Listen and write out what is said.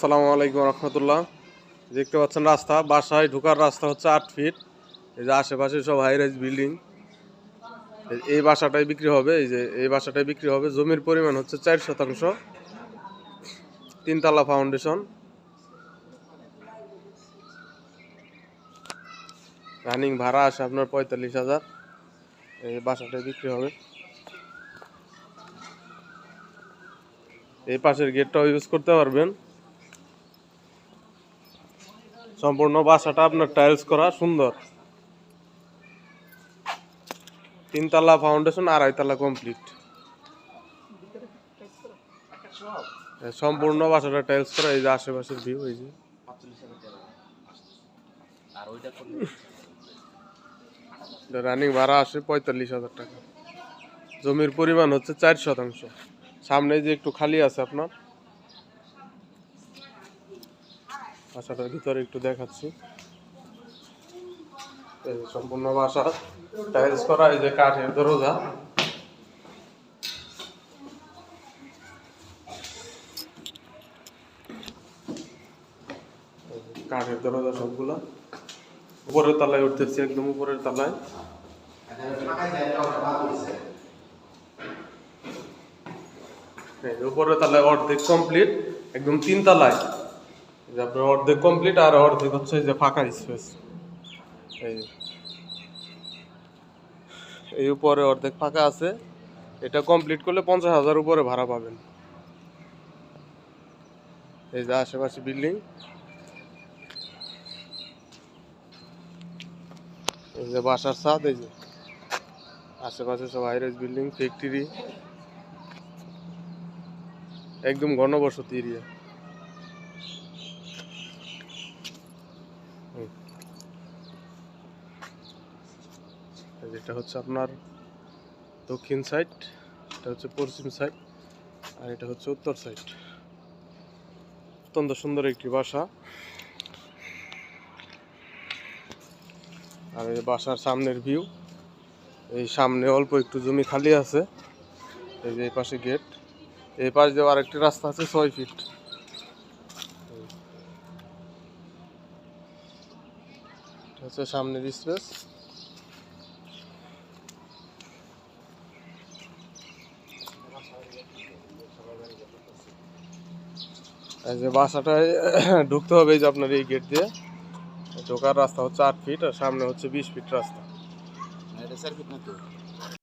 আসসালামু আলাইকুম রহমতুল্লাহ। দেখতে পাচ্ছেন রাস্তা, বাসায় ঢোকার রাস্তা হচ্ছে 8 ফিট। এই যে আশেপাশে সব হাই রাইজ বিল্ডিং। এই বাসাটাই বিক্রি হবে, এই বাসাটাই বিক্রি হবে। জমির পরিমাণ হচ্ছে 4 শতাংশ, 3 তলা ফাউন্ডেশন। রানিং ভাড়া আসে আপনার 45,000। এই বাসাটাই বিক্রি হবে। এই পাশের গেটটাও ইউজ করতে পারবেন। সম্পূর্ণ বাসাটা আপনার টাইলস করা, সুন্দর। 3 তলা ফাউন্ডেশন, 2.5 তলা কমপ্লিট। সম্পূর্ণ বাসাটা টাইলস করা। এই যে আশেপাশের ভিউ, এই যে রানিং ভাড়া আসে 45,000 টাকা। জমির পরিমাণ হচ্ছে 4 শতাংশ। সামনে যে একটু খালি আছে আপনার, বাসাটার ভিতরে একটু দেখাচ্ছি। এই যে সম্পূর্ণ বাসা টাইলস করা। এই যে কাঠের দরজা, কাঠের দরজা সবগুলা। উপরের তলায় উঠতেছি, একদম উপরের তলায়। উপরের তলায় অর্ধেক কমপ্লিট, একদম 3 তলায়। আপনার অর্ধেক কমপ্লিট আর অর্ধেক হচ্ছে যে ফাঁকা স্পেস। এই উপরে অর্ধেক ফাঁকা আছে। এটা কমপ্লিট করলে 50,000 উপরে ভাড়া পাবেন। এই যে আশেপাশে বিল্ডিং, এই যে বাসার ছাদ, এই যে আশেপাশে সব হাইরাইজ বিল্ডিং, ফ্যাক্টরি, একদম ঘনবসতি এরিয়া। এটা হচ্ছে আপনার দক্ষিণ সাইড, এটা হচ্ছে পশ্চিম সাইড, আর এটা হচ্ছে উত্তর সাইড। অত্যন্ত সুন্দর একটি বাসা। আর এই বাসার সামনের ভিউ, এই সামনে অল্প একটু জমি খালি আছে। এই যে এই পাশে গেট, এই পাশ দিয়ে আরেকটি রাস্তা আছে 6 ফিট। এটা হচ্ছে সামনের স্পেস। এই যে বাসাটায় ঢুকতে হবে, এই যে আপনার এই গেট দিয়ে ঢোকার রাস্তা হচ্ছে 8 ফিট, আর সামনে হচ্ছে 20 ফিট রাস্তা।